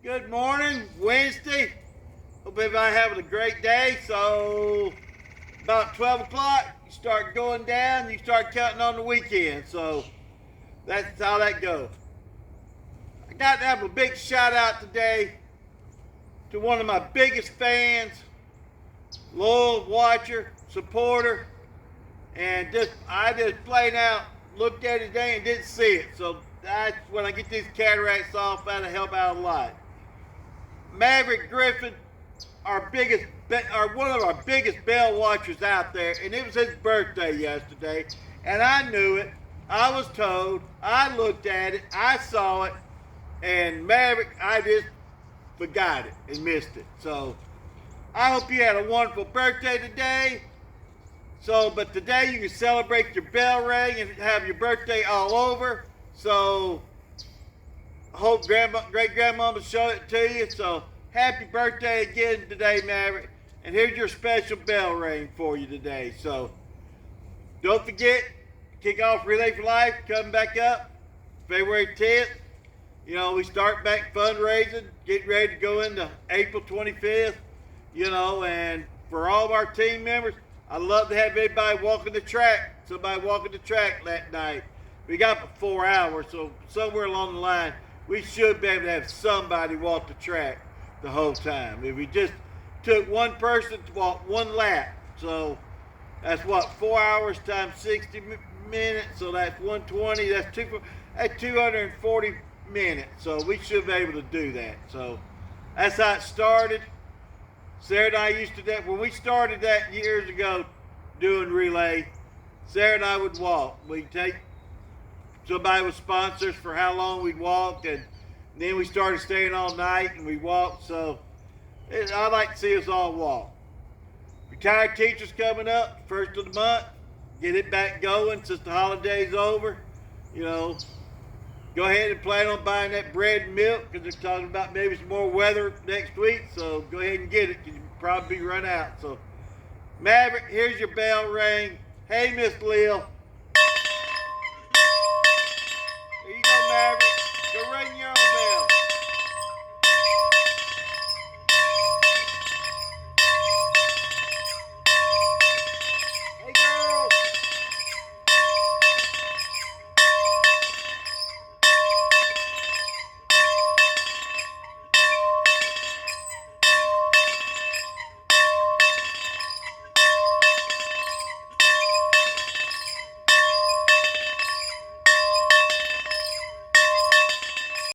Good morning, Wednesday. Hope everybody having a great day. So, about 12 o'clock, you start going down, you start counting on the weekend. So, that's how that goes. I got to have a big shout out today to one of my biggest fans, loyal watcher, supporter, and I just plain out looked at it today and didn't see it. So, that's when I get these cataracts off, that'll help out a lot. Maverick Griffin, one of our biggest bell watchers out there, and it was his birthday yesterday, and I knew it. I was told. I looked at it. I saw it, and Maverick, I just forgot it and missed it. So I hope you had a wonderful birthday today. But today you can celebrate your bell ring and have your birthday all over. So hope great grandmama showed it to you. So happy birthday again today, Maverick. And here's your special bell ring for you today. So don't forget, kick off Relay for Life coming back up February 10th. You know, we start back fundraising, getting ready to go into April 25th. You know, and for all of our team members, I'd love to have everybody walking the track. Somebody walking the track that night. We got 4 hours, so somewhere along the line, we should be able to have somebody walk the track the whole time. If we just took one person to walk one lap, so that's what, 4 hours times 60 minutes, so that's 120, that's 240 minutes, so we should be able to do that. So that's how it started. Sarah and I used to do that. When we started that years ago doing relay, Sarah and I would walk. We'd take somebody with sponsors for how long we'd walk, and then we started staying all night and we walked. So I'd like to see us all walk. Retired teachers coming up, first of the month, get it back going since the holiday's over. You know, go ahead and plan on buying that bread and milk because they're talking about maybe some more weather next week. So go ahead and get it because you'll probably run out. So Maverick, here's your bell ring. Hey, Miss Lil.